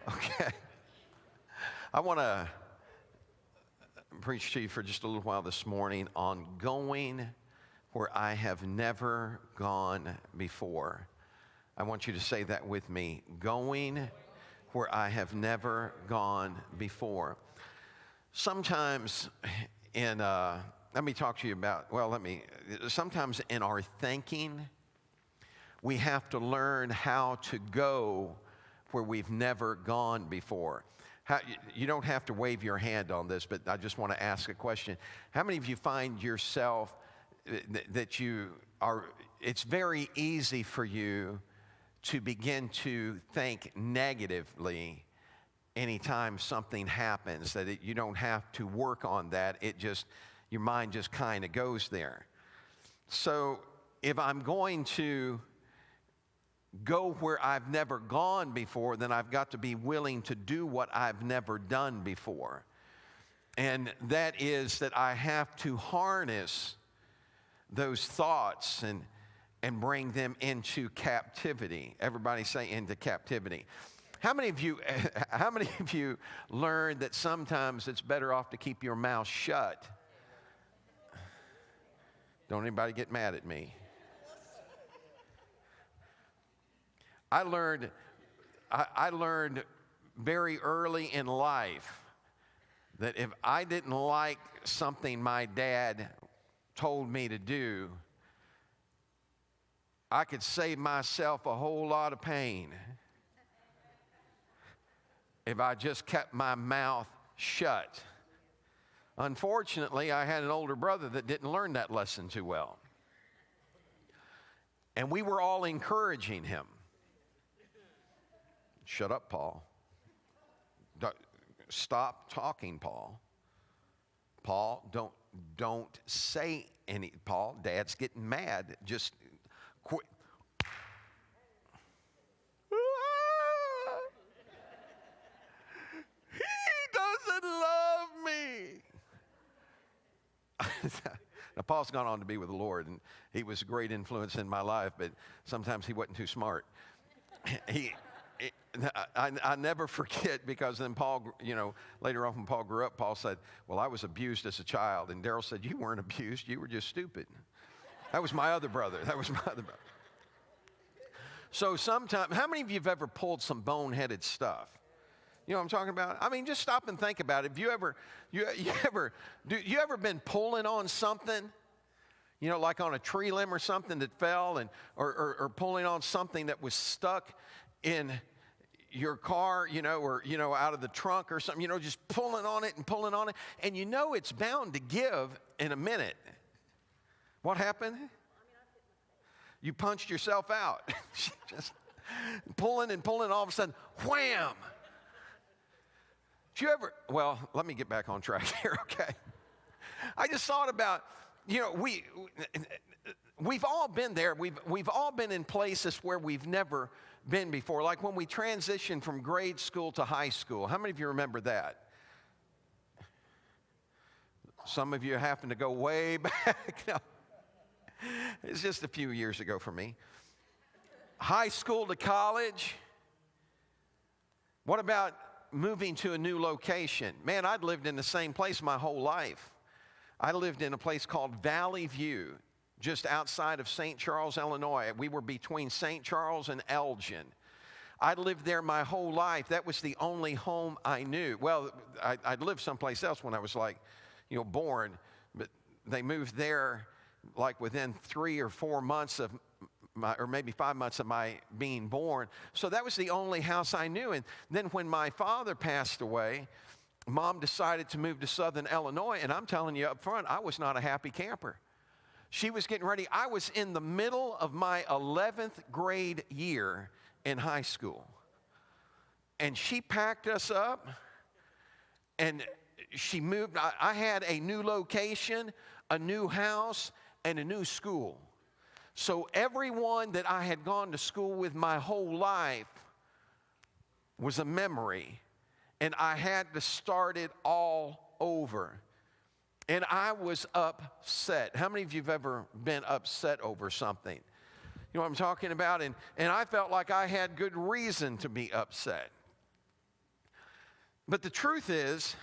Okay. I want to preach to you for just a little while this morning on going where I have never gone before. I want you to say that with me. Going where I have never gone before. Sometimes let me talk to you about, sometimes in our thinking, we have to learn how to go where we've never gone before. You don't have to wave your hand on this, but I just want to ask a question. How many of you find yourself that it's very easy for you to begin to think negatively anytime something happens, that you don't have to work on that, your mind just kind of goes there. So if I'm going to go where I've never gone before, then I've got to be willing to do what I've never done before. And that is that I have to harness those thoughts and bring them into captivity. Everybody say into captivity. How many of you learned that sometimes it's better off to keep your mouth shut? Don't anybody get mad at me. I learned very early in life that if I didn't like something my dad told me to do, I could save myself a whole lot of pain if I just kept my mouth shut. Unfortunately, I had an older brother that didn't learn that lesson too well. And we were all encouraging him. Shut up, Paul. Stop talking, Paul. Paul, don't say any. Paul, Dad's getting mad. Just quit. He doesn't love me. Now, Paul's gone on to be with the Lord, and he was a great influence in my life, but sometimes he wasn't too smart. I never forget, because then Paul, later on when Paul grew up, Paul said, well, I was abused as a child. And Daryl said, you weren't abused, you were just stupid. That was my other brother. So sometimes, how many of you have ever pulled some boneheaded stuff? You know what I'm talking about? I mean, just stop and think about it. Have you ever been pulling on something? Like on a tree limb or something that fell, or pulling on something that was stuck in your car, or out of the trunk or something, just pulling on it, and it's bound to give in a minute. What happened? You punched yourself out. Just pulling, all of a sudden, wham! Did you ever? Well, let me get back on track here, okay? I just thought about, we've all been there. We've all been in places where we've never been before. Like when we transitioned from grade school to high school. How many of you remember that? Some of you happen to go way back. No, it's just a few years ago for me. High school to college. What about moving to a new location? Man, I'd lived in the same place my whole life. I lived in a place called Valley View, just outside of St. Charles, Illinois. We were between St. Charles and Elgin. I lived there my whole life. That was the only home I knew. Well, I'd lived someplace else when I was born, but they moved there like within 3 or 4 months of or maybe 5 months of my being born. So that was the only house I knew. And then when my father passed away, Mom decided to move to Southern Illinois. And I'm telling you up front, I was not a happy camper. She was getting ready. I was in the middle of my 11th grade year in high school. And she packed us up and she moved. I had a new location, a new house, and a new school. So everyone that I had gone to school with my whole life was a memory. And I had to start it all over. And I was upset. How many of you have ever been upset over something? You know what I'm talking about? And I felt like I had good reason to be upset. But the truth is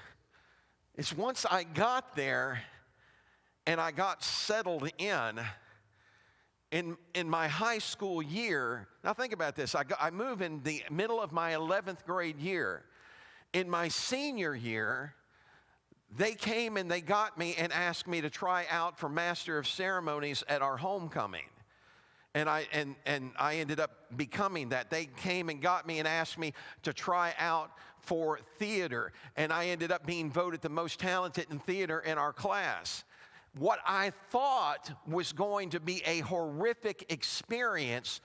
once I got there and I got settled in my high school year, now think about this, I moved in the middle of my 11th grade year. In my senior year, they came and they got me and asked me to try out for Master of Ceremonies at our homecoming. And I ended up becoming that. They came and got me and asked me to try out for theater. And I ended up being voted the most talented in theater in our class. What I thought was going to be a horrific experience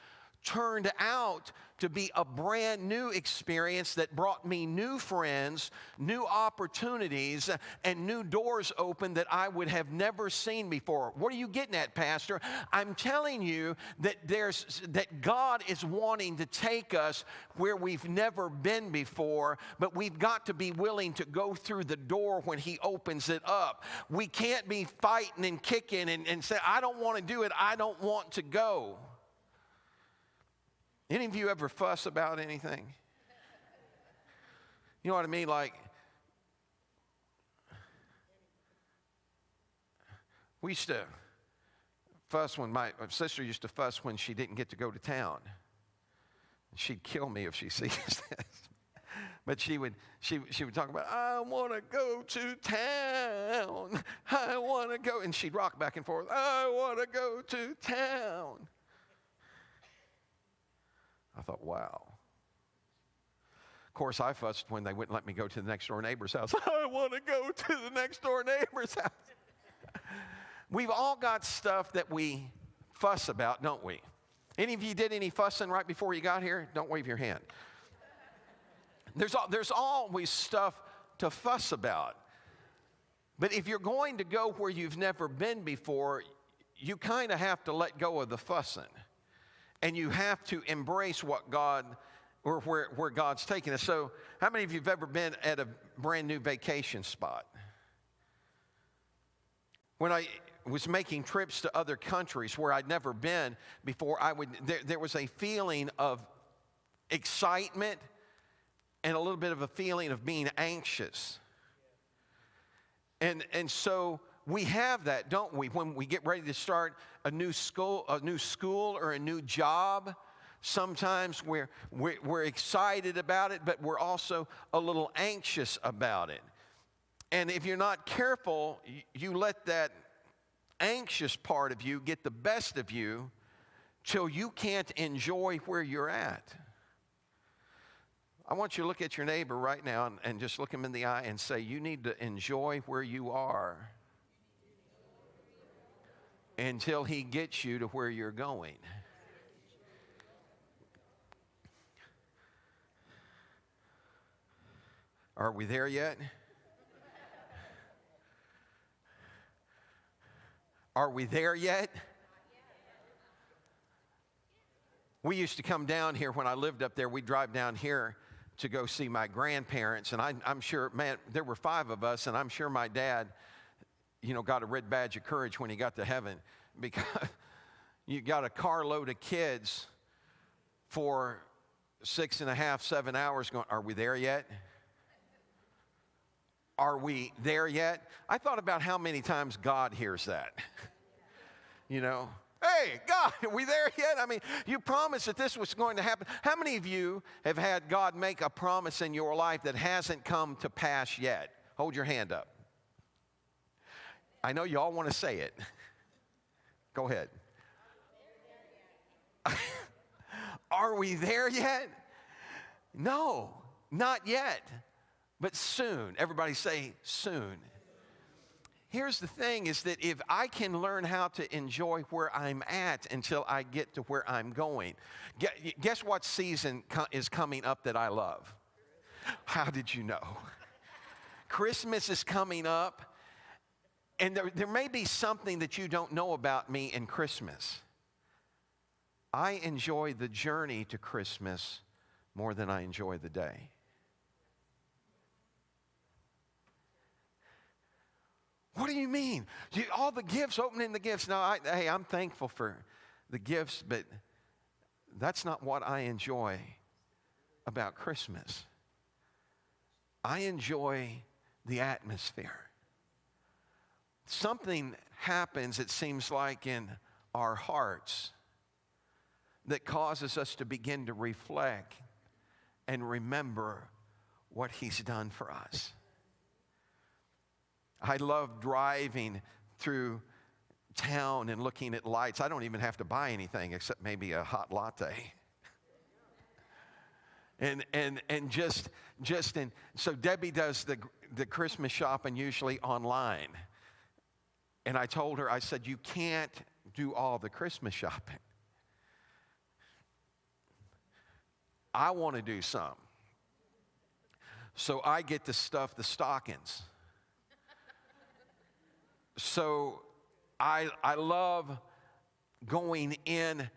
turned out to be a brand new experience that brought me new friends, new opportunities, and new doors open that I would have never seen before. What are you getting at, Pastor? I'm telling you that God is wanting to take us where we've never been before, but we've got to be willing to go through the door when He opens it up. We can't be fighting and kicking and say, I don't want to do it, I don't want to go. Any of you ever fuss about anything? You know what I mean? Like, we used to fuss when my sister used to fuss when she didn't get to go to town. She'd kill me if she sees this. But she would talk about, I want to go to town. I want to go. And she'd rock back and forth. I want to go to town. I thought, wow. Of course, I fussed when they wouldn't let me go to the next door neighbor's house. I want to go to the next door neighbor's house. We've all got stuff that we fuss about, don't we? Any of you did any fussing right before you got here? Don't wave your hand. There's always stuff to fuss about. But if you're going to go where you've never been before, you kind of have to let go of the fussing. And you have to embrace what God, or where God's taking us. So how many of you have ever been at a brand new vacation spot? When I was making trips to other countries where I'd never been before, there was a feeling of excitement and a little bit of a feeling of being anxious. And so we have that, don't we? When we get ready to start a new school or a new job, sometimes we're excited about it, but we're also a little anxious about it. And if you're not careful, you let that anxious part of you get the best of you till you can't enjoy where you're at. I want you to look at your neighbor right now and just look him in the eye and say, you need to enjoy where you are until He gets you to where you're going. Are we there yet? Are we there yet? We used to come down here when I lived up there. We'd drive down here to go see my grandparents. And I'm sure, man, there were 5 of us, and I'm sure my dad, got a red badge of courage when he got to heaven, because you got a carload of kids for 6.5, 7 hours going, are we there yet? Are we there yet? I thought about how many times God hears that. Hey, God, are we there yet? I mean, you promised that this was going to happen. How many of you have had God make a promise in your life that hasn't come to pass yet? Hold your hand up. I know you all want to say it. Go ahead. Are we there yet? No, not yet, but soon. Everybody say soon. Here's the thing is that if I can learn how to enjoy where I'm at until I get to where I'm going, guess what season is coming up that I love? How did you know? Christmas is coming up, and there may be something that you don't know about me in Christmas. I enjoy the journey to Christmas more than I enjoy the day. What do you mean? All the gifts, opening the gifts. No, I'm thankful for the gifts, but that's not what I enjoy about Christmas. I enjoy the atmosphere. Something happens, it seems like, in our hearts that causes us to begin to reflect and remember what He's done for us. I love driving through town and looking at lights. I don't even have to buy anything except maybe a hot latte. So Debbie does the Christmas shopping usually online. And I told her, I said, you can't do all the Christmas shopping. I want to do some. So I get to stuff the stockings. So I love going in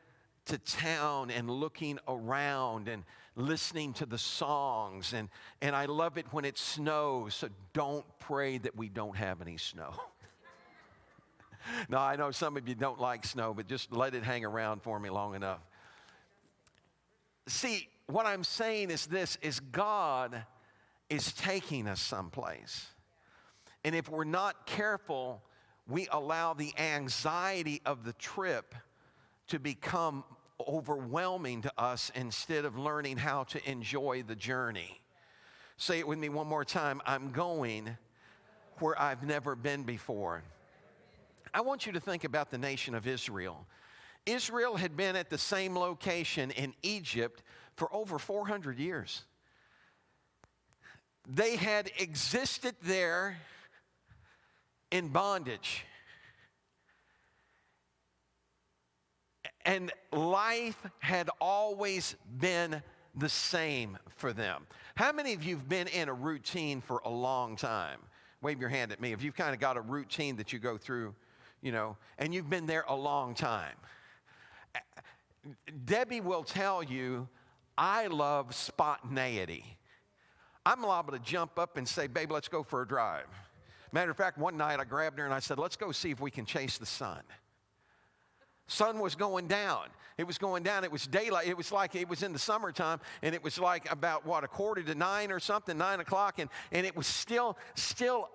to town and looking around and listening to the songs. And I love it when it snows. So don't pray that we don't have any snow. No, I know some of you don't like snow, but just let it hang around for me long enough. See, what I'm saying is this, is God is taking us someplace. And if we're not careful, we allow the anxiety of the trip to become overwhelming to us instead of learning how to enjoy the journey. Say it with me one more time. I'm going where I've never been before. I want you to think about the nation of Israel. Israel had been at the same location in Egypt for over 400 years. They had existed there in bondage. And life had always been the same for them. How many of you have been in a routine for a long time? Wave your hand at me. If you've kind of got a routine that you go through, and you've been there a long time. Debbie will tell you, I love spontaneity. I'm liable to jump up and say, babe, let's go for a drive. Matter of fact, one night I grabbed her and I said, let's go see if we can chase the sun. Sun was going down. It was going down. It was daylight. It was like it was in the summertime, and it was like about, 8:45 or something, 9 o'clock, and it was still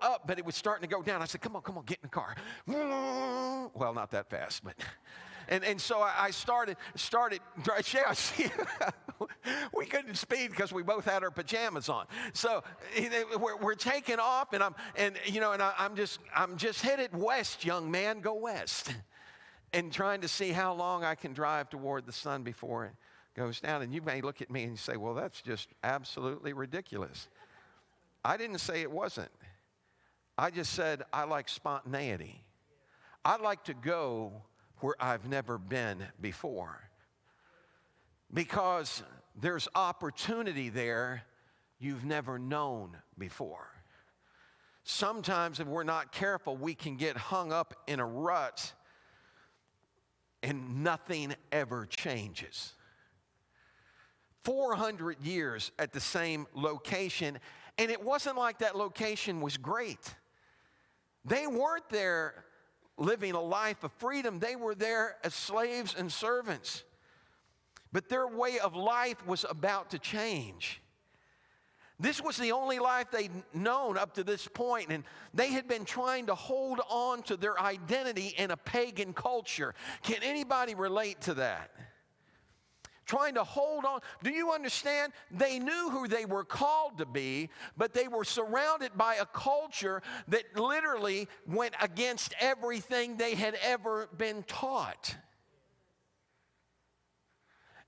up, but it was starting to go down. I said, come on, get in the car. Well, not that fast, but... And so I started. We couldn't speed because we both had our pajamas on. So we're taking off, and I'm just headed west, young man. Go west, and trying to see how long I can drive toward the sun before it goes down. And you may look at me and say, "Well, that's just absolutely ridiculous." I didn't say it wasn't. I just said I like spontaneity. I like to go where I've never been before, because there's opportunity there you've never known before. Sometimes if we're not careful, we can get hung up in a rut and nothing ever changes. 400 years at the same location, and it wasn't like that location was great. They weren't there living a life of freedom. They were there as slaves and servants. But their way of life was about to change. This was the only life they'd known up to this point, and they had been trying to hold on to their identity in a pagan culture. Can anybody relate to that? Trying to hold on. Do you understand? They knew who they were called to be, but they were surrounded by a culture that literally went against everything they had ever been taught.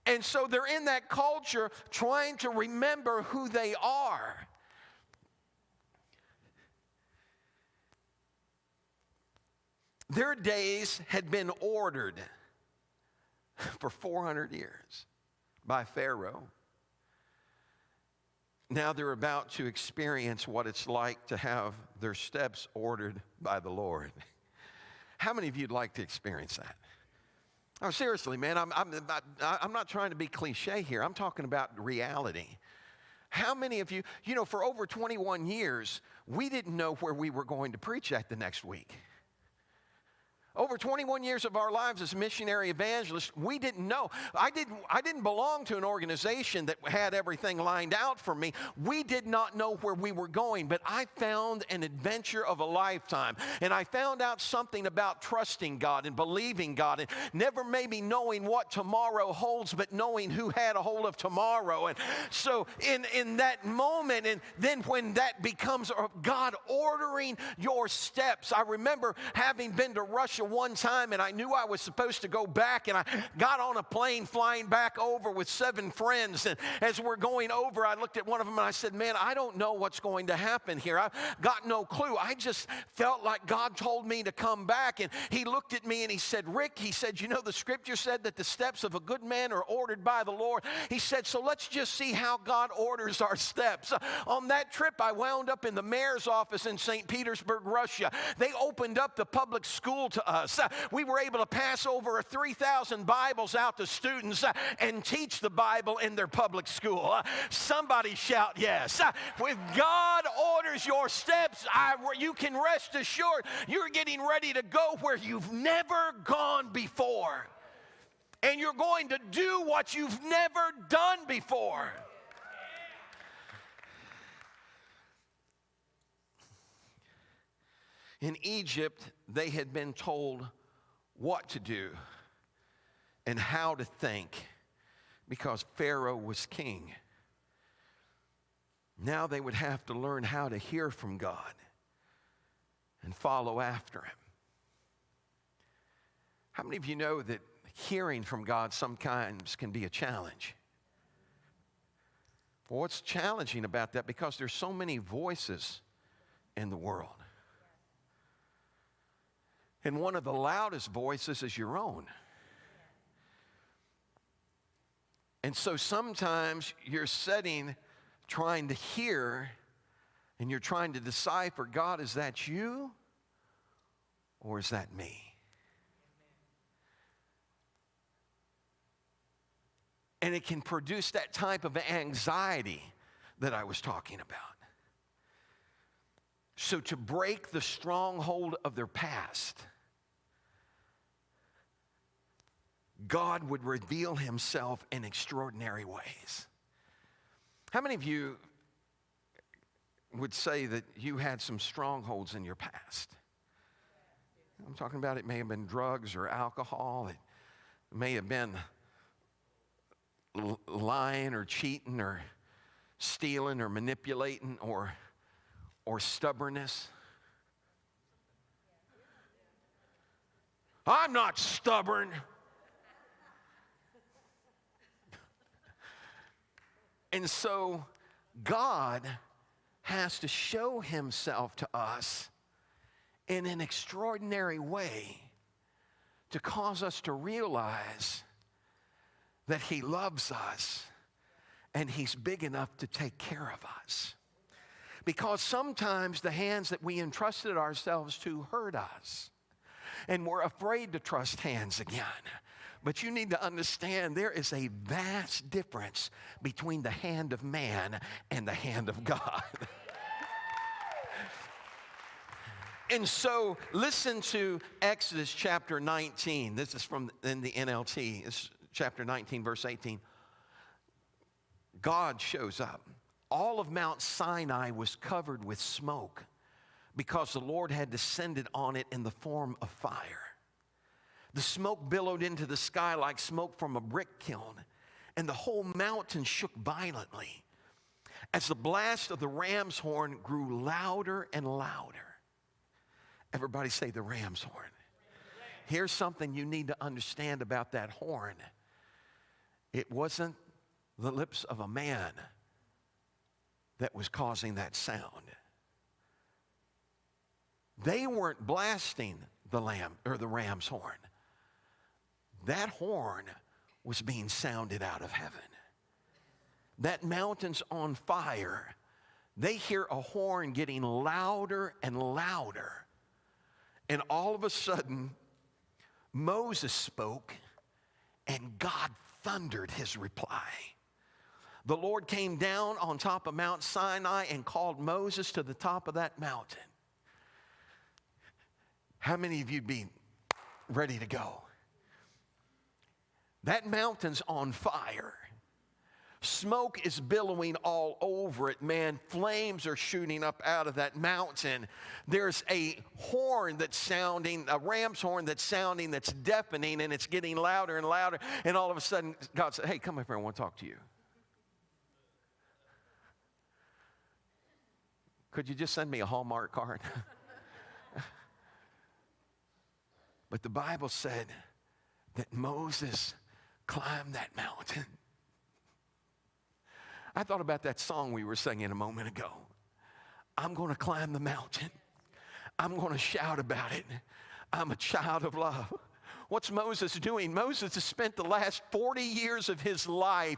And so they're in that culture trying to remember who they are. Their days had been ordered for 400 years by Pharaoh. Now they're about to experience what it's like to have their steps ordered by the Lord. How many of you'd like to experience that? Oh, seriously, man, I'm not trying to be cliche here. I'm talking about reality. How many of you, for over 21 years, we didn't know where we were going to preach at the next week. Over 21 years of our lives as missionary evangelists, we didn't know. I didn't belong to an organization that had everything lined out for me. We did not know where we were going, but I found an adventure of a lifetime. And I found out something about trusting God and believing God and never maybe knowing what tomorrow holds, but knowing who had a hold of tomorrow. And so in that moment, and then when that becomes God ordering your steps. I remember having been to Russia one time, and I knew I was supposed to go back, and I got on a plane flying back over with 7 friends. And as we're going over, I looked at one of them and I said, man, I don't know what's going to happen here. I've got no clue. I just felt like God told me to come back. And he looked at me and he said, Rick, he said, you know, the scripture said that the steps of a good man are ordered by the Lord. He said, so let's just see how God orders our steps. On that trip, I wound up in the mayor's office in St. Petersburg, Russia. They opened up the public school to us. We were able to pass over 3,000 Bibles out to students and teach the Bible in their public school. Somebody shout yes. When God orders your steps, you can rest assured you're getting ready to go where you've never gone before. And you're going to do what you've never done before. In Egypt, they had been told what to do and how to think because Pharaoh was king. Now they would have to learn how to hear from God and follow after him. How many of you know that hearing from God sometimes can be a challenge? Well, what's challenging about that? Because there's so many voices in the world. And one of the loudest voices is your own. And so sometimes you're sitting trying to hear and you're trying to decipher, God, is that you or is that me? And it can produce that type of anxiety that I was talking about. So to break the stronghold of their past, God would reveal himself in extraordinary ways. How many of you would say that you had some strongholds in your past? I'm talking about it may have been drugs or alcohol. It may have been lying or cheating or stealing or manipulating or stubbornness. I'm not stubborn. And so God has to show himself to us in an extraordinary way to cause us to realize that he loves us and he's big enough to take care of us. Because sometimes the hands that we entrusted ourselves to hurt us, and we're afraid to trust hands again. But you need to understand there is a vast difference between the hand of man and the hand of God. And so listen to Exodus chapter 19. This is in the NLT. It's chapter 19, verse 18. God shows up. All of Mount Sinai was covered with smoke because the Lord had descended on it in the form of fire. The smoke billowed into the sky like smoke from a brick kiln, and the whole mountain shook violently as the blast of the ram's horn grew louder and louder. Everybody say the ram's horn. Here's something you need to understand about that horn. It wasn't the lips of a man that was causing that sound. They weren't blasting the ram's horn. That horn was being sounded out of heaven. That mountain's on fire. They hear a horn getting louder and louder. And all of a sudden, Moses spoke, and God thundered his reply. The Lord came down on top of Mount Sinai and called Moses to the top of that mountain. How many of you be ready to go. That mountain's on fire. Smoke is billowing all over it, man. Flames are shooting up out of that mountain. There's a horn that's sounding, a ram's horn that's sounding, that's deafening, and it's getting louder and louder. And all of a sudden, God said, hey, come up here, I want to talk to you. Could you just send me a Hallmark card? But the Bible said that Moses climbed that mountain. I thought about that song we were singing a moment ago. I'm going to climb the mountain. I'm going to shout about it. I'm a child of love. What's Moses doing? Moses has spent the last 40 years of his life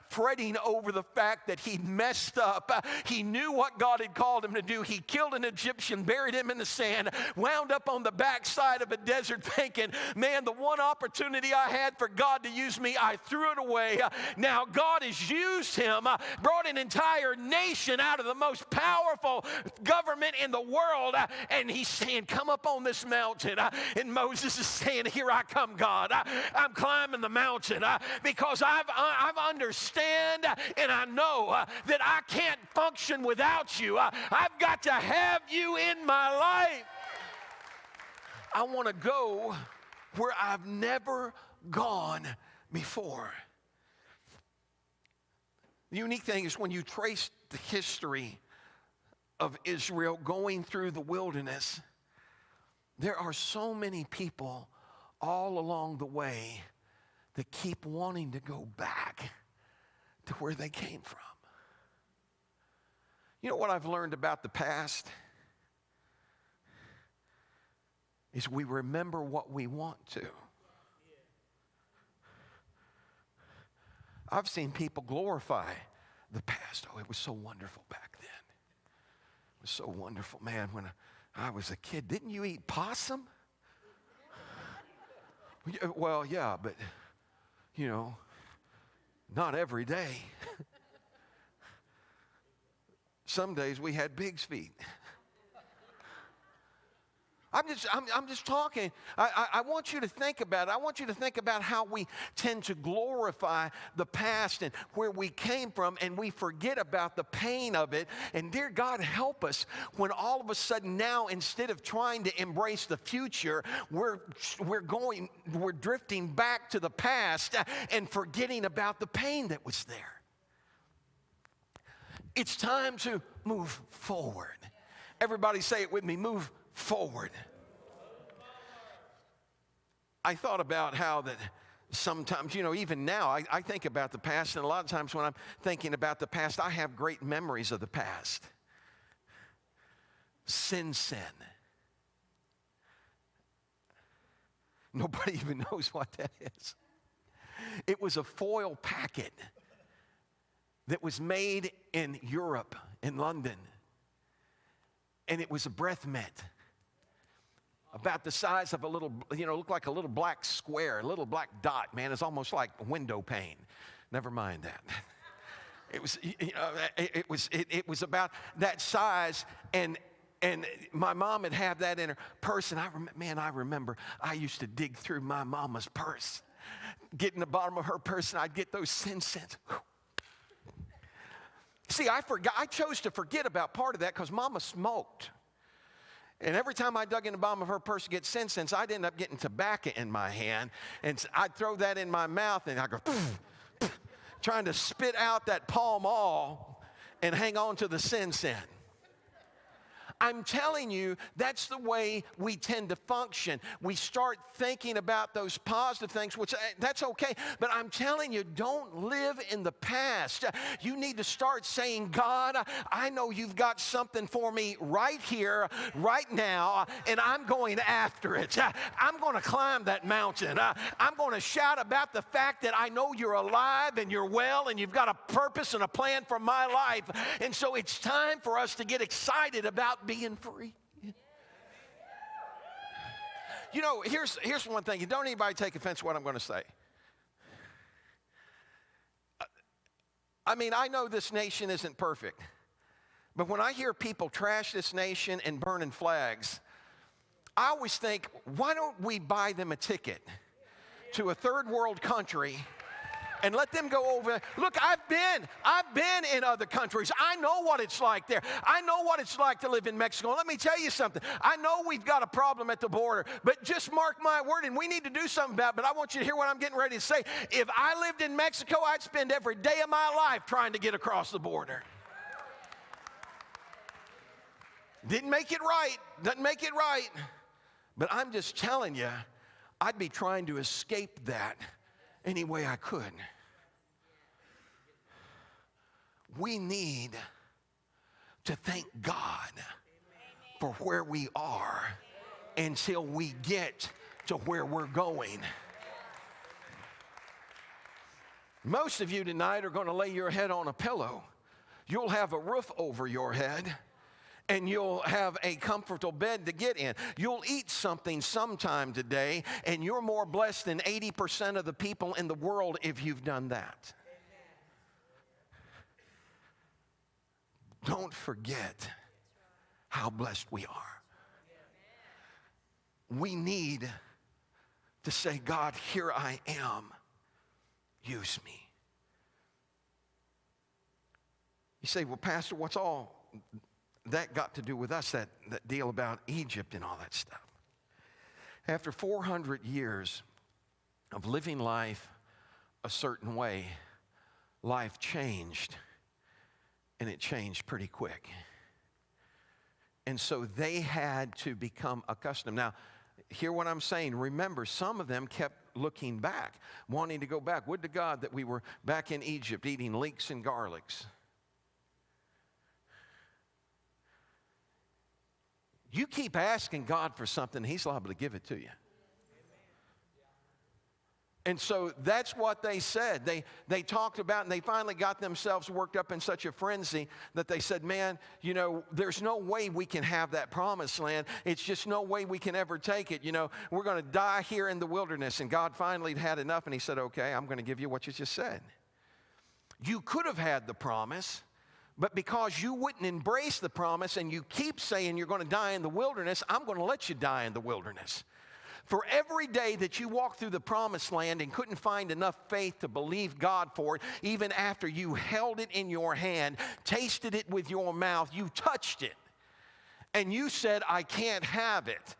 fretting over the fact that he messed up. He knew what God had called him to do. He killed an Egyptian, buried him in the sand, wound up on the backside of a desert thinking, man, the one opportunity I had for God to use me, I threw it away. Now God has used him, brought an entire nation out of the most powerful government in the world, and he's saying, come up on this mountain. And Moses is saying, here I come, God. I'm climbing the mountain because I've understand and I know that I can't function without you. I've got to have you in my life. I want to go where I've never gone before. The unique thing is when you trace the history of Israel going through the wilderness, there are so many people all along the way that keep wanting to go back to where they came from. You know what I've learned about the past? Is we remember what we want to. I've seen people glorify the past. Oh, it was so wonderful back then. It was so wonderful, man, when I was a kid. Didn't you eat possum? Well, yeah, but, you know, not every day. Some days we had pig's feet. I'm just talking. I want you to think about it. I want you to think about how we tend to glorify the past and where we came from, and we forget about the pain of it. And dear God, help us when all of a sudden now, instead of trying to embrace the future, we're drifting back to the past and forgetting about the pain that was there. It's time to move forward. Everybody say it with me, move forward. I thought about how that sometimes, you know, even now, I think about the past, and a lot of times when I'm thinking about the past, I have great memories of the past. Sin. Nobody even knows what that is. It was a foil packet that was made in Europe, in London. And it was a breath mint. About the size of a little, looked like a little black square, a little black dot, man. It's almost like a window pane. Never mind that. It was about that size, and my mom would have that in her purse, and I remember I used to dig through my mama's purse, get in the bottom of her purse, and I'd get those sin cents. See, I chose to forget about part of that because Mama smoked. And every time I dug in the bottom of her purse to get sin cents, I'd end up getting tobacco in my hand. And I'd throw that in my mouth, and I'd go, trying to spit out that Pall Mall and hang on to the sin cent. I'm telling you, that's the way we tend to function. We start thinking about those positive things, which that's okay. But I'm telling you, don't live in the past. You need to start saying, God, I know you've got something for me right here, right now, and I'm going after it. I'm going to climb that mountain. I'm going to shout about the fact that I know you're alive and you're well and you've got a purpose and a plan for my life. And so it's time for us to get excited about being free. You know, here's one thing. Don't anybody take offense to what I'm going to say. I mean, I know this nation isn't perfect. But when I hear people trash this nation and burning flags, I always think, why don't we buy them a ticket to a third world country and let them go over? Look, I've been in other countries. I know what it's like there. I know what it's like to live in Mexico. Let me tell you something. I know we've got a problem at the border, but just mark my word, and we need to do something about it. But I want you to hear what I'm getting ready to say. If I lived in Mexico, I'd spend every day of my life trying to get across the border. Didn't make it right. Doesn't make it right. But I'm just telling you, I'd be trying to escape that any way I could. We need to thank God for where we are until we get to where we're going. Most of you tonight are going to lay your head on a pillow. You'll have a roof over your head, and you'll have a comfortable bed to get in. You'll eat something sometime today, and you're more blessed than 80% of the people in the world if you've done that. Don't forget how blessed we are. We need to say, God, here I am. Use me. You say, well, Pastor, what's all that got to do with us, that deal about Egypt and all that stuff? After 400 years of living life a certain way, life changed, and it changed pretty quick. And so they had to become accustomed. Now, hear what I'm saying. Remember, some of them kept looking back, wanting to go back. Would to God that we were back in Egypt eating leeks and garlics. You keep asking God for something, He's liable to give it to you. And so that's what they said. They talked about, and they finally got themselves worked up in such a frenzy that they said, man, you know, there's no way we can have that promised land. It's just no way we can ever take it. You know, we're going to die here in the wilderness. And God finally had enough, and He said, okay, I'm going to give you what you just said. You could have had the promise, but because you wouldn't embrace the promise and you keep saying you're going to die in the wilderness, I'm going to let you die in the wilderness. For every day that you walked through the promised land and couldn't find enough faith to believe God for it, even after you held it in your hand, tasted it with your mouth, you touched it, and you said, I can't have it.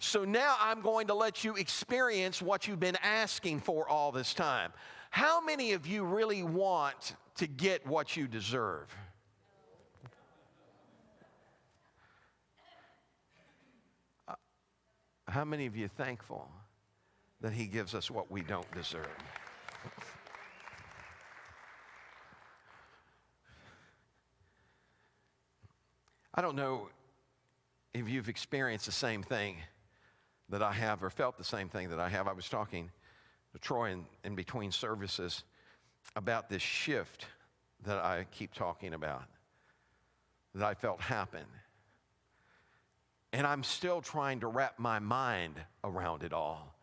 So now I'm going to let you experience what you've been asking for all this time. How many of you really want to get what you deserve? How many of you are thankful that He gives us what we don't deserve? I don't know if you've experienced the same thing that I have or felt the same thing that I have. I was talking to Troy in between services about this shift that I keep talking about, that I felt happen. And I'm still trying to wrap my mind around it all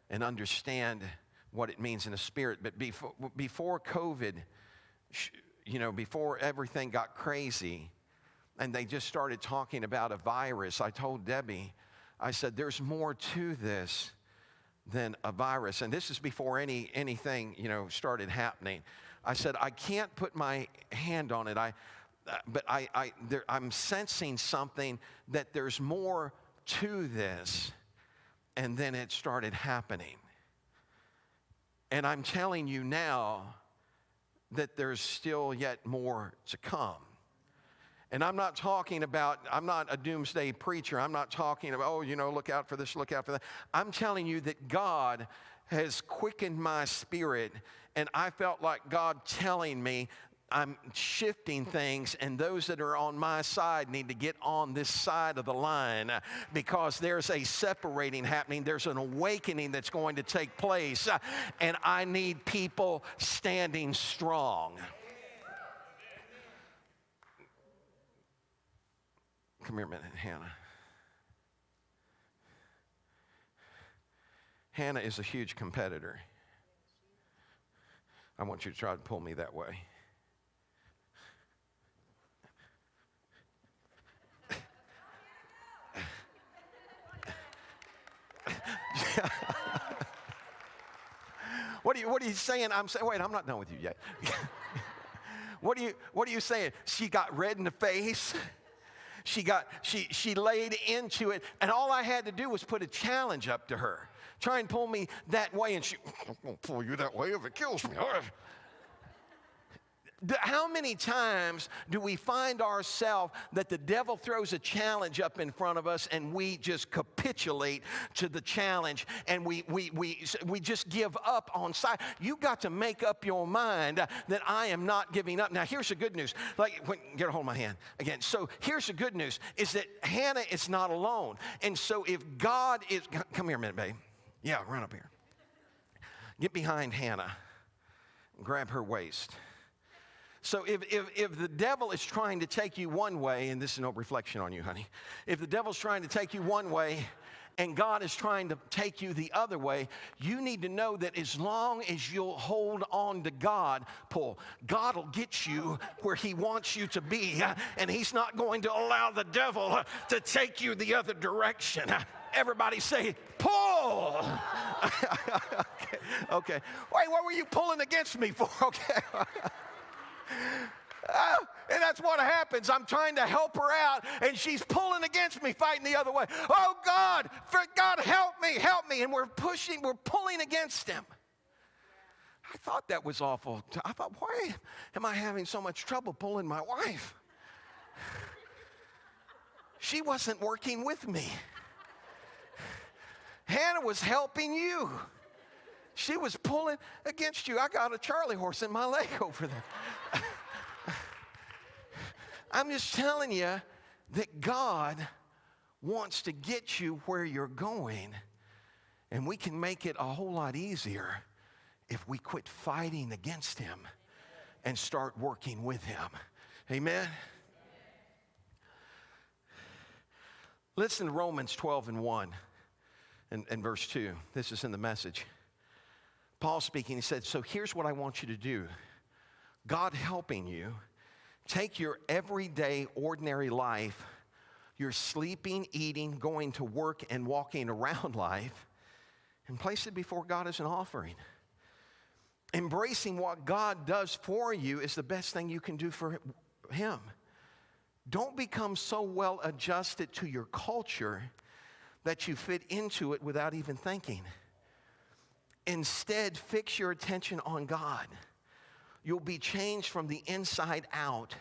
and understand what it means in the spirit. But before COVID, you know, before everything got crazy and they just started talking about a virus, I told Debbie, I said, there's more to this than a virus. And this is before anything, you know, started happening. I said, I can't put my hand on it. But I'm sensing something that there's more to this. And then it started happening. And I'm telling you now that there's still yet more to come. And I'm not a doomsday preacher. I'm not talking about, oh, you know, look out for this, look out for that. I'm telling you that God has quickened my spirit, and I felt like God telling me, I'm shifting things, and those that are on my side need to get on this side of the line because there's a separating happening. There's an awakening that's going to take place, and I need people standing strong. Come here a minute, Hannah. Hannah is a huge competitor. I want you to try to pull me that way. What are you saying? I'm saying, wait, I'm not done with you yet. What are you saying? She got red in the face. She laid into it, and all I had to do was put a challenge up to her. Try and pull me that way, and I'm going to pull you that way if it kills me. How many times do we find ourselves that the devil throws a challenge up in front of us and we just capitulate to the challenge and we just give up on sight? You got to make up your mind that I am not giving up. Now, here's the good news. Get a hold of my hand again. So here's the good news is that Hannah is not alone. And so if God is, come here a minute, babe. Yeah, run up here. Get behind Hannah. Grab her waist. So if the devil is trying to take you one way, and this is no reflection on you, honey. If the devil's trying to take you one way and God is trying to take you the other way, you need to know that as long as you'll hold on to God, God will get you where he wants you to be, and he's not going to allow the devil to take you the other direction. Everybody say, pull. Okay. Wait, what were you pulling against me for? Okay. And that's what happens. I'm trying to help her out, and she's pulling against me, fighting the other way. Oh, God, help me. And we're pulling against him. I thought that was awful. I thought, why am I having so much trouble pulling my wife? She wasn't working with me. Hannah was helping you. She was pulling against you. I got a Charlie horse in my leg over there. I'm just telling you that God wants to get you where you're going, and we can make it a whole lot easier if we quit fighting against him and start working with him. Amen? Listen to Romans 12:1 and verse 2. This is in the Message. Paul speaking, he said, so here's what I want you to do. God helping you, take your everyday, ordinary life, your sleeping, eating, going to work, and walking around life, and place it before God as an offering. Embracing what God does for you is the best thing you can do for him. Don't become so well adjusted to your culture that you fit into it without even thinking. Instead, fix your attention on God. You'll be changed from the inside out.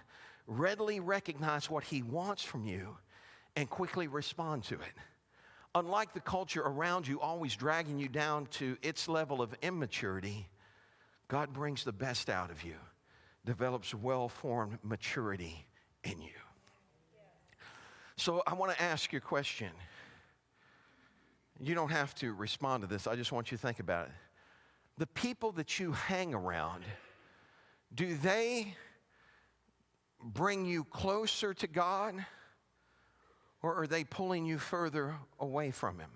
Readily recognize what he wants from you and quickly respond to it. Unlike the culture around you always dragging you down to its level of immaturity, God brings the best out of you, develops well-formed maturity in you. So I want to ask you a question. You don't have to respond to this. I just want you to think about it. The people that you hang around, do they bring you closer to God, or are they pulling you further away from him?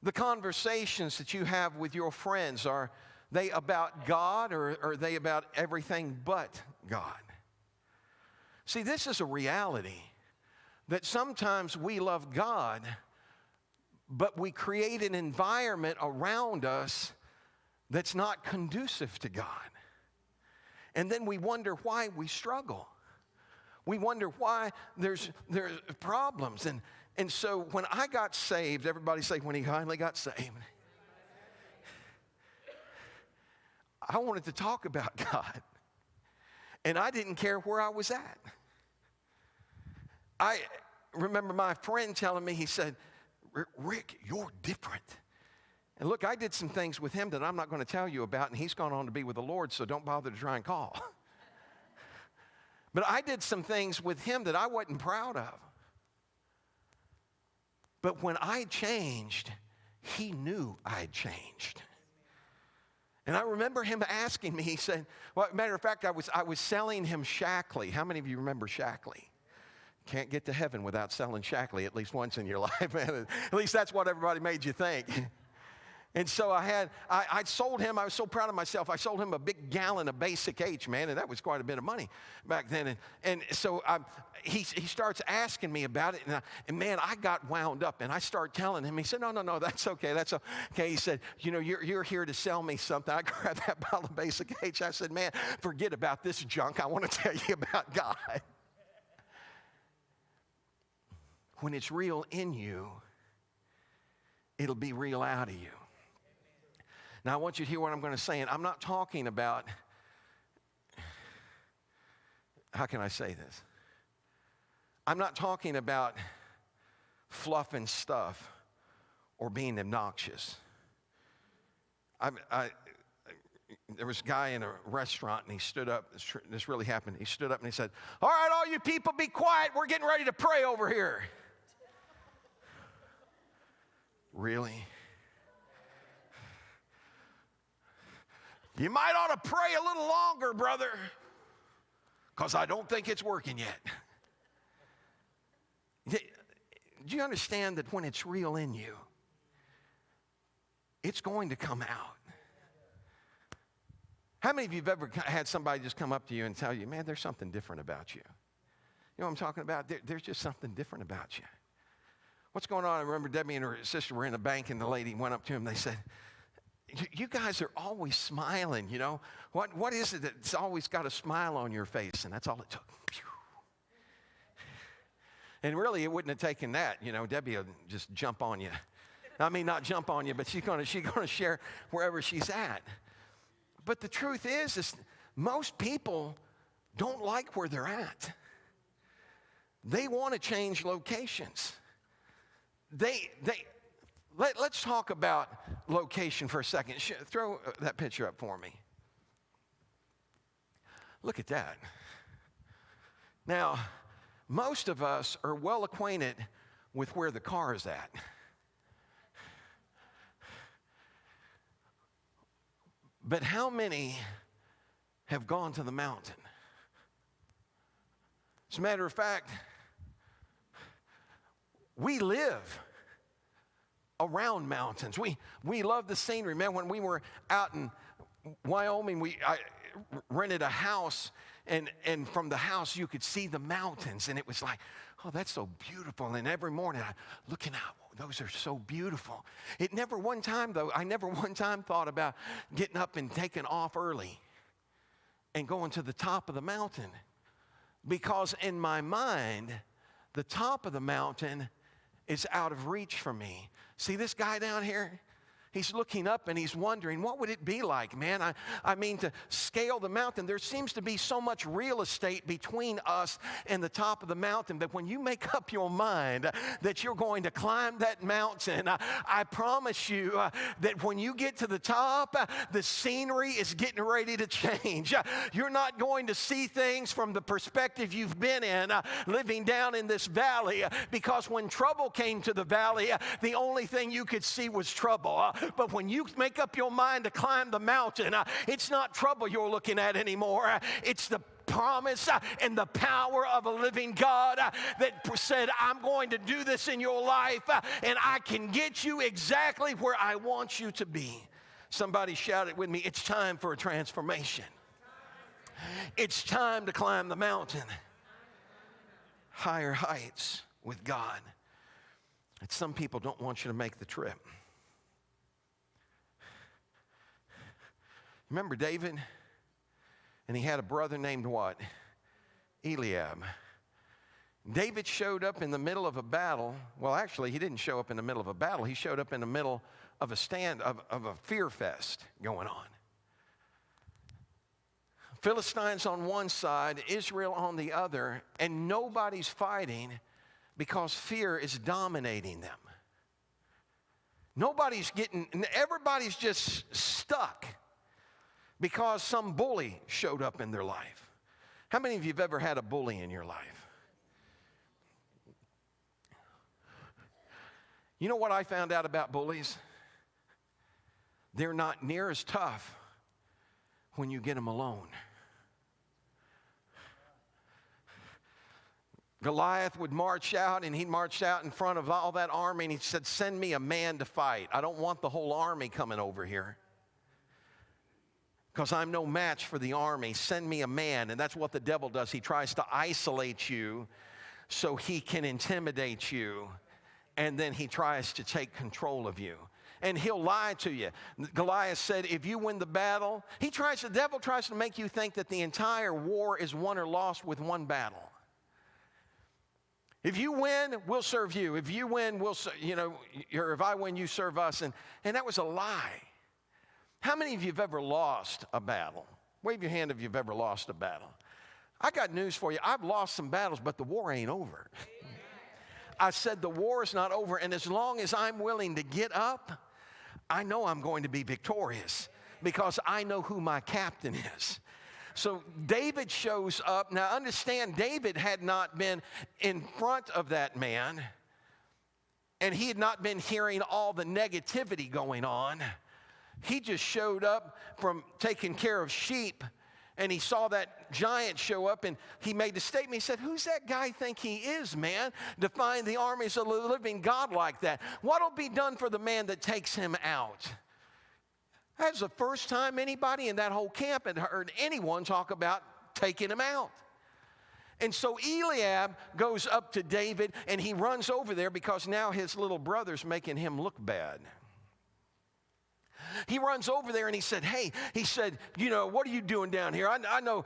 The conversations that you have with your friends, are they about God, or are they about everything but God? See, this is a reality that sometimes we love God, but we create an environment around us that's not conducive to God. And then we wonder why we struggle. We wonder why there's problems. And so when I got saved, everybody say when he finally got saved, I wanted to talk about God. And I didn't care where I was at. I remember my friend telling me, he said, Rick, you're different. And look, I did some things with him that I'm not going to tell you about, and he's gone on to be with the Lord, so don't bother to try and call. But I did some things with him that I wasn't proud of. But when I changed, he knew I had changed. And I remember him asking me, he said, well, matter of fact, I was selling him Shackley. How many of you remember Shackley? Can't get to heaven without selling Shackley at least once in your life, man. At least that's what everybody made you think. And so I sold him, I was so proud of myself, I sold him a big gallon of Basic H, man, and that was quite a bit of money back then. And so he starts asking me about it, and man, I got wound up, and I start telling him. He said, no, that's okay, that's okay. He said, you're here to sell me something. I grabbed that bottle of Basic H. I said, man, forget about this junk. I want to tell you about God. When it's real in you, it'll be real out of you. Now, I want you to hear what I'm going to say, and I'm not talking about, how can I say this? I'm not talking about fluff and stuff or being obnoxious. There was a guy in a restaurant, and he stood up. This really happened. He stood up and he said, all right, all you people, be quiet. We're getting ready to pray over here. Really? You might ought to pray a little longer, brother, because I don't think it's working yet. Do you understand that when it's real in you, it's going to come out? How many of you have ever had somebody just come up to you and tell you, man, there's something different about you? You know what I'm talking about? There's just something different about you. What's going on? I remember Debbie and her sister were in a bank, and the lady went up to him. They said, you guys are always smiling, you know. What is it that's always got a smile on your face? And that's all it took. Pew. And really, it wouldn't have taken that. You know, Debbie will just jump on you. I mean, not jump on you, but she's going to share wherever she's at. But the truth is most people don't like where they're at. They want to change locations. Let's talk about location for a second. Throw that picture up for me. Look at that. Now, most of us are well acquainted with where the car is at. But how many have gone to the mountain? As a matter of fact, we live around mountains. We love the scenery. Man, when we were out in Wyoming, I rented a house, and from the house you could see the mountains, and it was like, oh, that's so beautiful. And every morning I'm looking out, those are so beautiful. I never one time thought about getting up and taking off early and going to the top of the mountain, because in my mind, the top of the mountain is out of reach for me. See this guy down here? He's looking up and he's wondering, what would it be like, man? I mean, to scale the mountain. There seems to be so much real estate between us and the top of the mountain. But when you make up your mind that you're going to climb that mountain, I promise you that when you get to the top, the scenery is getting ready to change. You're not going to see things from the perspective you've been in living down in this valley, because when trouble came to the valley, the only thing you could see was trouble. But when you make up your mind to climb the mountain, it's not trouble you're looking at anymore. It's the promise and the power of a living God that said, I'm going to do this in your life, and I can get you exactly where I want you to be. Somebody shout it with me. It's time for a transformation. It's time to climb the mountain. Higher heights with God. And some people don't want you to make the trip. Remember David? And he had a brother named what? Eliab. David showed up in the middle of a battle. Well, actually, he didn't show up in the middle of a battle. He showed up in the middle of a fear fest going on. Philistines on one side, Israel on the other, and nobody's fighting because fear is dominating them. Everybody's just stuck because some bully showed up in their life. How many of you have ever had a bully in your life? You know what I found out about bullies? They're not near as tough when you get them alone. Goliath would march out, and he'd march out in front of all that army, and he said, send me a man to fight. I don't want the whole army coming over here, because I'm no match for the army. Send me a man. And that's what the devil does. He tries to isolate you so he can intimidate you, and then he tries to take control of you. And he'll lie to you. Goliath said, if you win the battle, the devil tries to make you think that the entire war is won or lost with one battle. If you win, we'll serve you. If you win, or if I win, you serve us. And that was a lie. How many of you have ever lost a battle? Wave your hand if you've ever lost a battle. I got news for you. I've lost some battles, but the war ain't over. I said the war is not over, and as long as I'm willing to get up, I know I'm going to be victorious because I know who my captain is. So David shows up. Now understand, David had not been in front of that man, and he had not been hearing all the negativity going on. He just showed up from taking care of sheep, and he saw that giant show up, and he made the statement. He said, who's that guy think he is, man, defying the armies of the living God like that? What'll be done for the man that takes him out? That's the first time anybody in that whole camp had heard anyone talk about taking him out. And so Eliab goes up to David, and he runs over there because now his little brother's making him look bad. He runs over there and he said, what are you doing down here? I know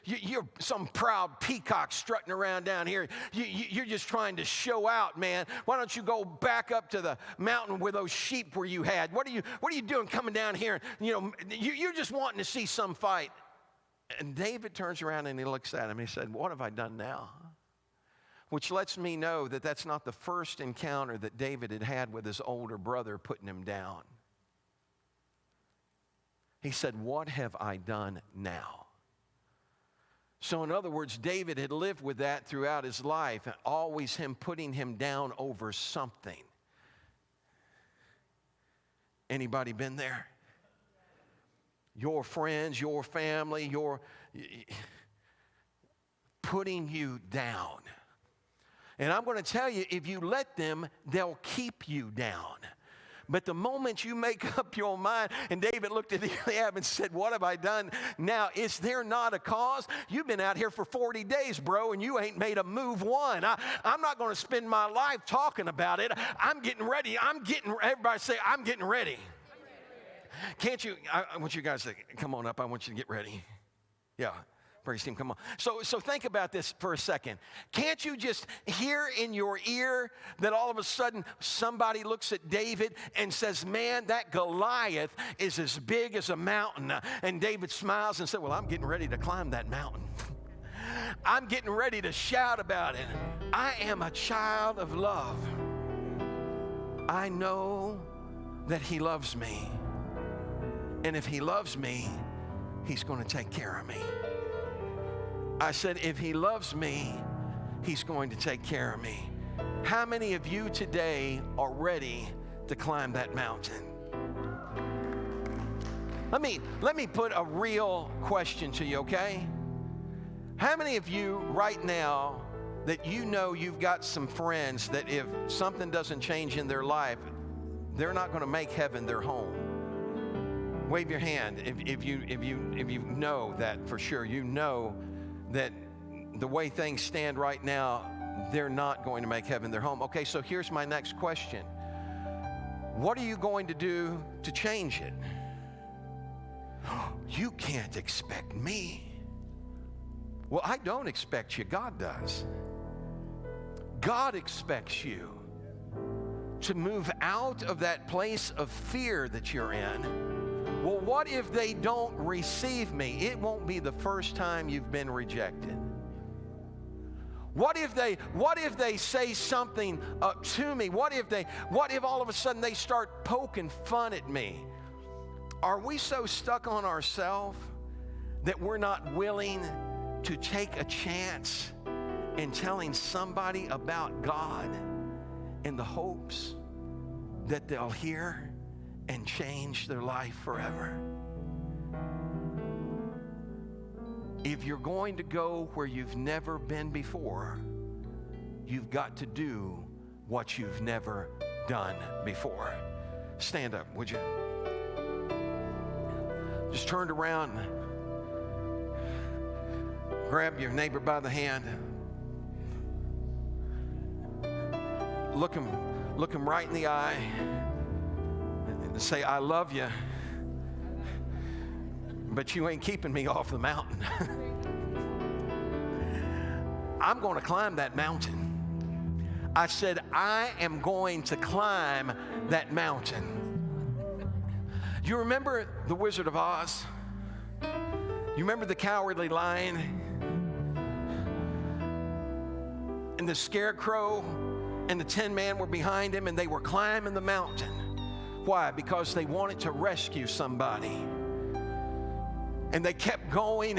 you're some proud peacock strutting around down here. You're just trying to show out, man. Why don't you go back up to the mountain where those sheep were you had? What are you doing coming down here? You're just wanting to see some fight. And David turns around and he looks at him and he said, what have I done now? Which lets me know that that's not the first encounter that David had had with his older brother putting him down. He said, what have I done now? So in other words, David had lived with that throughout his life, and always him putting him down over something. Anybody been there? Your friends, your family, putting you down. And I'm going to tell you, if you let them, they'll keep you down. But the moment you make up your mind, and David looked at Eliab and said, what have I done now? Is there not a cause? You've been out here for 40 days, bro, and you ain't made a move one. I'm not going to spend my life talking about it. I'm getting ready. Everybody say, I'm getting ready. Can't you, I want you guys to come on up. I want you to get ready. Yeah. Praise team, come on. So think about this for a second. Can't you just hear in your ear that all of a sudden somebody looks at David and says, man, that Goliath is as big as a mountain. And David smiles and said, well, I'm getting ready to climb that mountain. I'm getting ready to shout about it. I am a child of love. I know that he loves me. And if he loves me, he's going to take care of me. I said, if he loves me, he's going to take care of me. How many of you today are ready to climb that mountain? Let me put a real question to you, okay? How many of you right now that you know you've got some friends that if something doesn't change in their life, they're not going to make heaven their home? Wave your hand if you know that for sure. You know that the way things stand right now, they're not going to make heaven their home. Okay, so here's my next question. What are you going to do to change it? You can't expect me. Well, I don't expect you. God does. God expects you to move out of that place of fear that you're in. Well, what if they don't receive me? It won't be the first time you've been rejected. What if they say something to me? What if all of a sudden they start poking fun at me? Are we so stuck on ourselves that we're not willing to take a chance in telling somebody about God in the hopes that they'll hear and change their life forever? if you're going to go where you've never been before, you've got to do what you've never done before. Stand up, would you? Just turn around, grab your neighbor by the hand, look him right in the eye, and say, I love you, but you ain't keeping me off the mountain. I'm going to climb that mountain. I said, I am going to climb that mountain. You remember the Wizard of Oz? You remember the Cowardly Lion? And the Scarecrow and the Tin Man were behind him, and they were climbing the mountain. Why? Because they wanted to rescue somebody. And they kept going,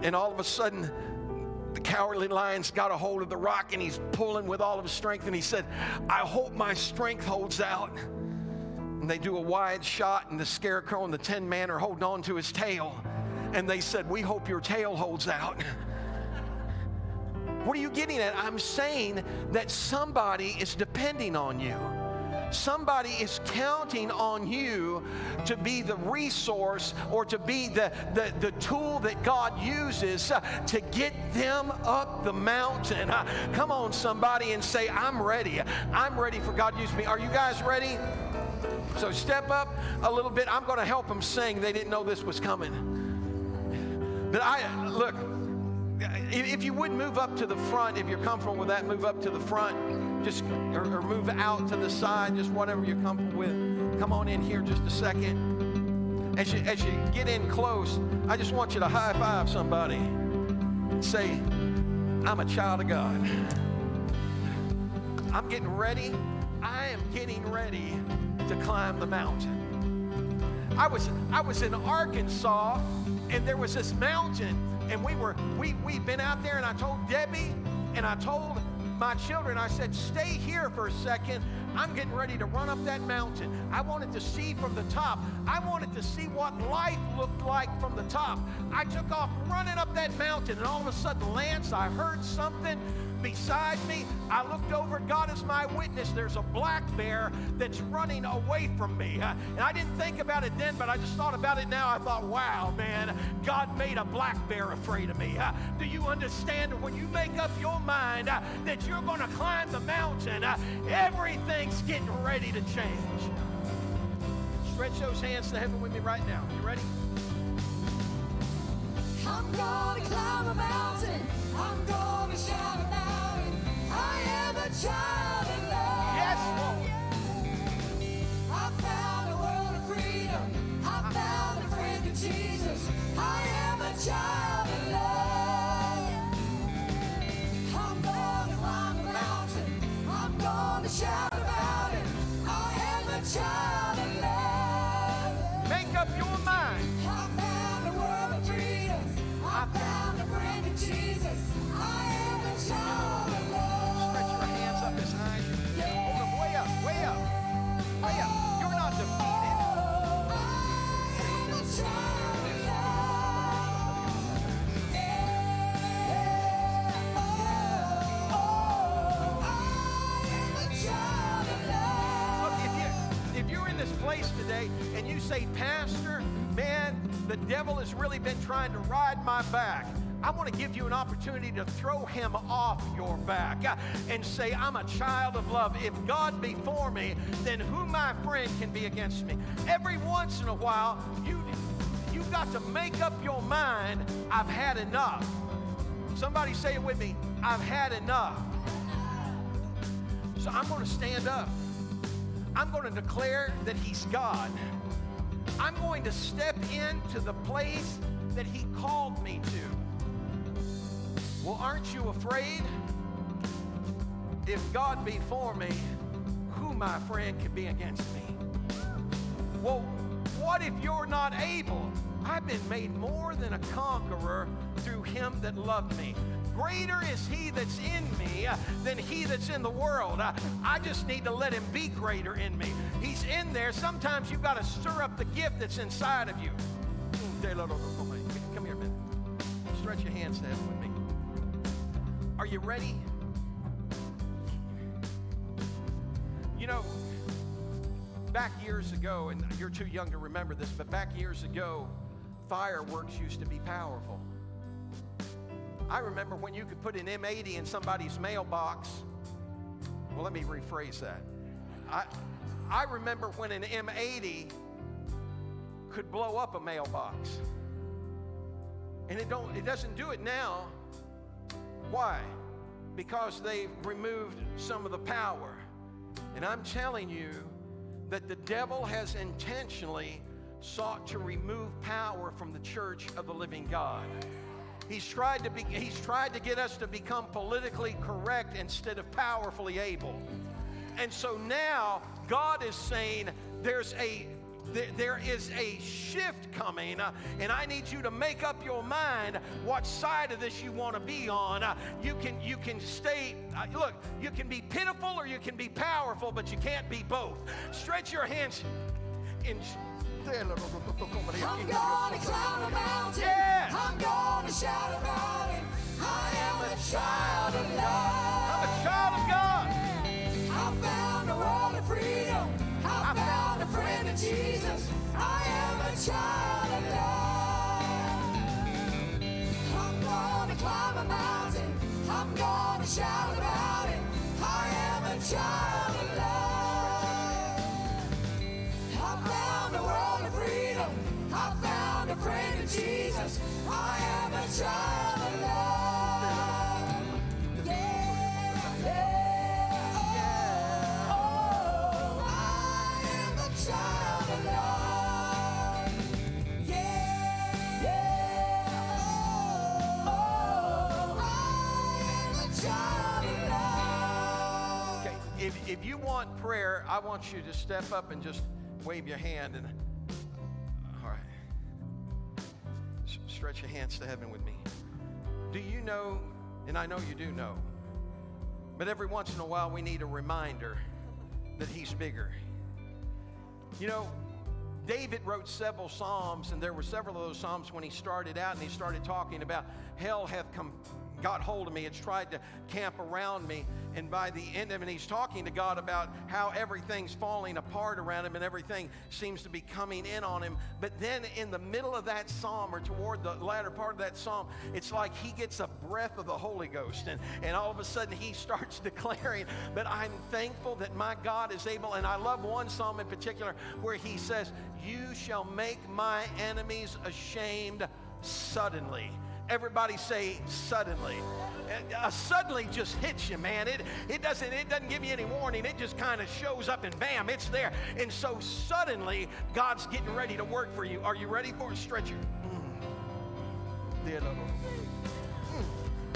and all of a sudden, the Cowardly Lion's got a hold of the rock, and he's pulling with all of his strength, and he said, I hope my strength holds out. And they do a wide shot, and the Scarecrow and the Tin Man are holding on to his tail. And they said, we hope your tail holds out. What are you getting at? I'm saying that somebody is depending on you. Somebody is counting on you to be the resource or to be the tool that God uses to get them up the mountain. Come on, somebody, and say, I'm ready. I'm ready for God to use me. Are you guys ready? So step up a little bit. I'm going to help them sing. They didn't know this was coming. But look, if you would move up to the front, if you're comfortable with that, move up to the front. Just or move out to the side, just whatever you're comfortable with. Come on in here just a second. As you get in close, I just want you to high five somebody and say, I'm a child of God. I'm getting ready. I am getting ready to climb the mountain. I was in Arkansas, and there was this mountain, and we'd been out there, and I told Debbie, and I told my children, I said, stay here for a second. I'm getting ready to run up that mountain. I wanted to see from the top. I wanted to see what life looked like from the top. I took off running up that mountain, and all of a sudden, Lance, I heard something beside me. I looked over. God is my witness. There's a black bear that's running away from me. And I didn't think about it then, but I just thought about it now. I thought, wow, man, God made a black bear afraid of me. Do you understand? When you make up your mind that you're going to climb the mountain, everything's getting ready to change. Stretch those hands to heaven with me right now. You ready? I'm gonna climb a mountain. I'm gonna shout about it. I am a child of love. Yes, Lord. I found a world of freedom. I found a friend in Jesus. I am a child of love. I'm gonna climb a mountain. I'm gonna shout about it. I am a child of love. Make up your mind. I found a world of freedom. I found a friend in Jesus. I am a child of love. Stretch your hands up as high as you can. Hold them way up, way up, way up. You're not defeated. I am a child of love. I am a child of love. Look, if you're in this place today and you say, Pastor, man, the devil has really been trying to ride my back, I want to give you an opportunity to throw him off your back and say, I'm a child of love. If God be for me, then who my friend can be against me? Every once in a while, you've got to make up your mind, I've had enough. Somebody say it with me, I've had enough. So I'm going to stand up. I'm going to declare that he's God. I'm going to step into the place that he called me to. Well, aren't you afraid? If God be for me, who my friend can be against me? Well, what if you're not able? I've been made more than a conqueror through him that loved me. Greater is he that's in me than he that's in the world. I just need to let him be greater in me. He's in there. Sometimes you've got to stir up the gift that's inside of you. Come here a minute. Stretch your hands to heaven with me. Are you ready? You know, back years ago, and you're too young to remember this, but back years ago, fireworks used to be powerful. I remember when you could put an M80 in somebody's mailbox. Well, let me rephrase that. I remember when an M80 could blow up a mailbox. And it doesn't do it now. Why? Because they've removed some of the power. And I'm telling you that the devil has intentionally sought to remove power from the church of the living God. He's tried to get us to become politically correct instead of powerfully able. And so now God is saying there is a shift coming, and I need you to make up your mind what side of this you want to be on. You can stay, look, you can be pitiful or you can be powerful, but you can't be both. Stretch your hands. I'm gonna climb a mountain. Yeah. I'm gonna shout about it. I am a child of love. I'm a child of God. I found a world of freedom. I found a friend in Jesus. I am a child of love. I'm gonna climb a mountain. I'm gonna shout about it. I am a child of love. I found a world of freedom. I found a friend in Jesus. I am a child of love. Yeah, yeah. Oh, I am a child of love. Yeah, yeah. Oh, I am a child of love. Okay, if you want prayer, I want you to step up and just wave your hand. And all right, stretch your hands to heaven with me. Do you know, and I know you do know, but every once in a while we need a reminder that he's bigger. You know, David wrote several psalms, and there were several of those psalms when he started out, and he started talking about hell hath got hold of me. It's tried to camp around me. And by the end of it, he's talking to God about how everything's falling apart around him and everything seems to be coming in on him. But then in the middle of that psalm, or toward the latter part of that psalm, it's like he gets a breath of the Holy Ghost. And all of a sudden he starts declaring, but I'm thankful that my God is able. And I love one psalm in particular where he says, you shall make my enemies ashamed suddenly. Everybody say suddenly. Suddenly just hits you, man. It doesn't give you any warning. It just kind of shows up and bam, it's there. And so suddenly God's getting ready to work for you. Are you ready for a stretcher?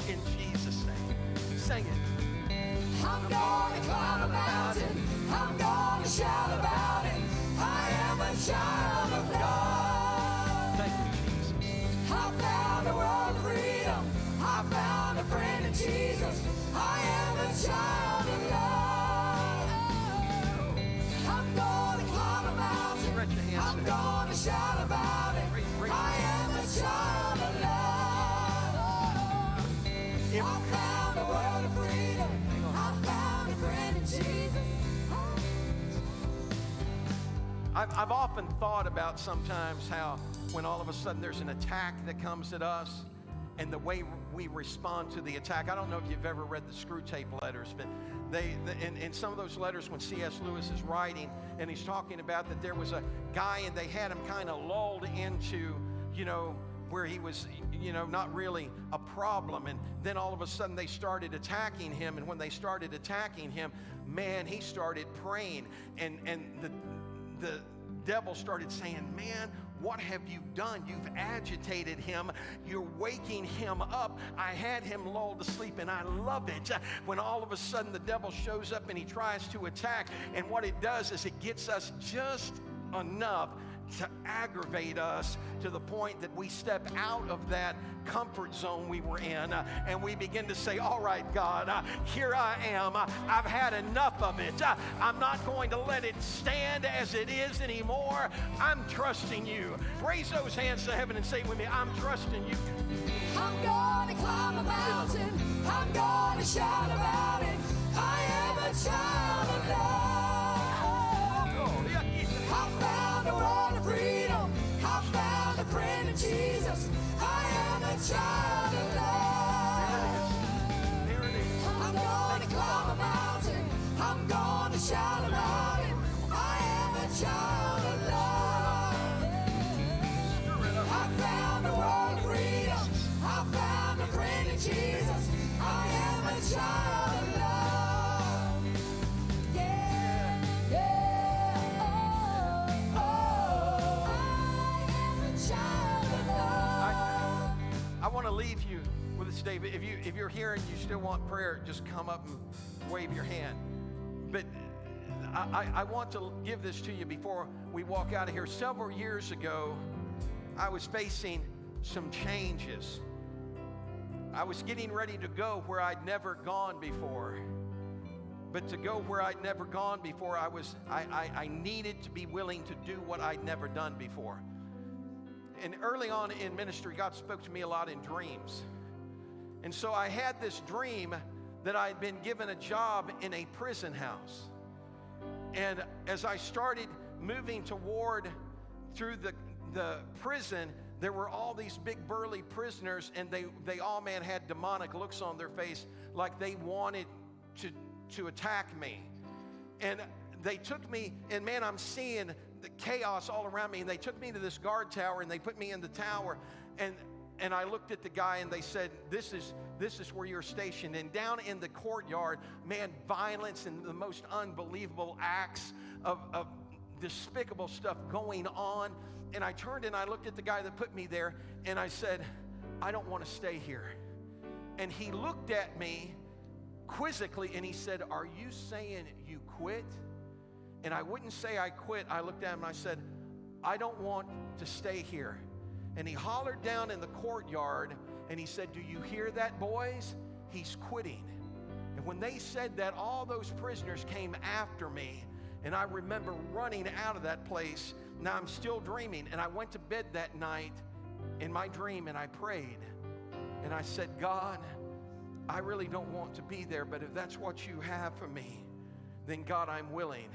In Jesus' name. Sing it. I'm gonna climb a mountain. I'm gonna shout about it. I am a child of God. Thank you, Jesus. I found a world of freedom. I found a friend in Jesus. I am a child of love. I'm gonna climb a mountain. Stretch your hands I'm to gonna shout about it. Raise I am a child of love. I found a world of freedom. I found a friend in Jesus. I've often thought about sometimes how when all of a sudden there's an attack that comes at us and the way we respond to the attack. I don't know if you've ever read the Screw Tape letters, but in some of those letters when C.S. Lewis is writing and he's talking about that there was a guy and they had him kind of lulled into, where he was, not really a problem. And then all of a sudden they started attacking him. And when they started attacking him, man, he started praying. And the devil started saying, man, what have you done? You've agitated him. You're waking him up. I had him lulled to sleep, and I love it when all of a sudden the devil shows up and he tries to attack. And what it does is it gets us just enough to aggravate us to the point that we step out of that comfort zone we were in, and we begin to say, all right, God, here I am. I've had enough of it. I'm not going to let it stand as it is anymore. I'm trusting you. Raise those hands to heaven and say with me, I'm trusting you. I'm gonna climb a mountain. I'm gonna shout about it. I am a child of love. I found a world of freedom. I found a friend in Jesus. I am a child of love. There it is. I'm gonna climb a mountain. I'm gonna shout about it. I am a child of love. I found a world of freedom. I found a friend in Jesus. I am a child of love. Yeah, yeah, oh, oh. I am a child of love. I want to leave you with this, David. If you're here and you still want prayer, just come up and wave your hand. But I want to give this to you before we walk out of here. Several years ago, I was facing some changes. I was getting ready to go where I'd never gone before. But to go where I'd never gone before, I needed to be willing to do what I'd never done before. And early on in ministry, God spoke to me a lot in dreams. And so I had this dream that I'd been given a job in a prison house. And as I started moving through the prison, there were all these big burly prisoners, and they all, man, had demonic looks on their face, like they wanted to attack me. And they took me, and man, I'm seeing the chaos all around me, and they took me to this guard tower, and they put me in the tower, and I looked at the guy, and they said, this is where you're stationed. And down in the courtyard, man, violence and the most unbelievable acts of despicable stuff going on. And I turned and I looked at the guy that put me there, and I said, I don't want to stay here. And he looked at me quizzically, and he said, are you saying you quit? And I wouldn't say I quit. I looked at him and I said, I don't want to stay here. And he hollered down in the courtyard, and he said, do you hear that, boys? He's quitting. And when they said that, all those prisoners came after me. And I remember running out of that place. Now I'm still dreaming. And I went to bed that night in my dream, and I prayed. And I said, God, I really don't want to be there, but if that's what you have for me, then God, I'm willing.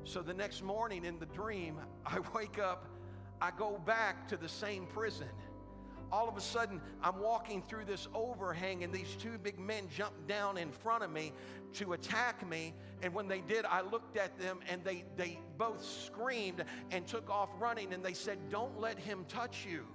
So the next morning in the dream, I wake up, I go back to the same prison. All of a sudden, I'm walking through this overhang, and these two big men jumped down in front of me to attack me. And when they did, I looked at them, and they both screamed and took off running, and they said, don't let him touch you.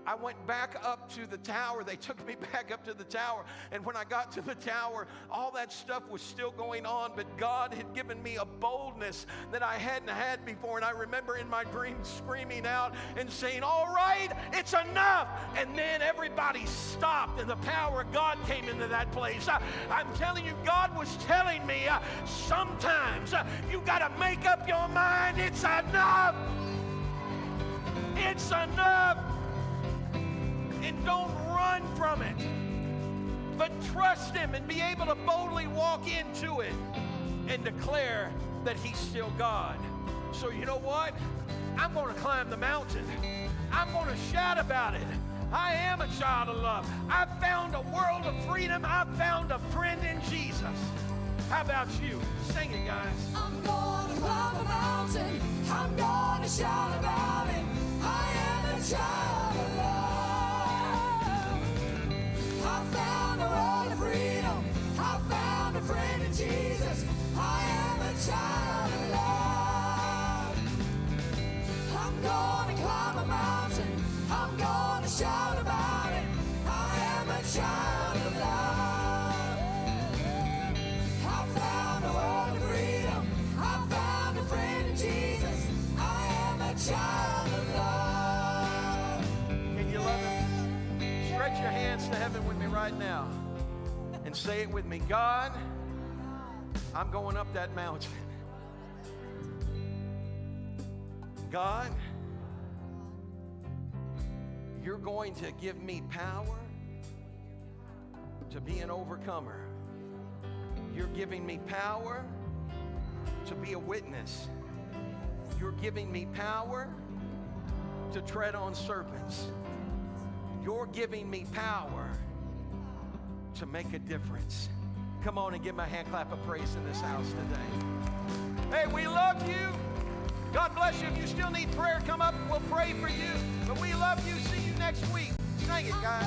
I went back up to the tower. They took me back up to the tower. And when I got to the tower, all that stuff was still going on, but God had given me a boldness that I hadn't had before. And I remember in my dream screaming out and saying, all right, it's enough. And then everybody stopped, and the power of God came into that place. I'm telling you, God was telling me, sometimes you got to make up your mind. It's enough. It's enough. And don't run from it, but trust him and be able to boldly walk into it and declare that he's still God. So you know what? I'm going to climb the mountain. I'm going to shout about it. I am a child of love. I've found a world of freedom. I've found a friend in Jesus. How about you? Sing it, guys. I'm going to climb a mountain. I'm going to shout about it. I am a child of love. I found a world of freedom. I found a friend in Jesus. I am a child of love. I'm going to climb a mountain. I'm going to shout about it. I am a child of love. I found a world of freedom. I found a friend in Jesus. I am a child of love. Can you love him? Stretch your hands to heaven with me right now and say it with me. God, I'm going up that mountain. God, You're going to give me power to be an overcomer. You're giving me power to be a witness. You're giving me power to tread on serpents. You're giving me power to make a difference. Come on and give me a hand clap of praise in this house today. Hey, we love you. God bless you. If you still need prayer, come up. We'll pray for you. But we love you. See you next week. Sing it, guys.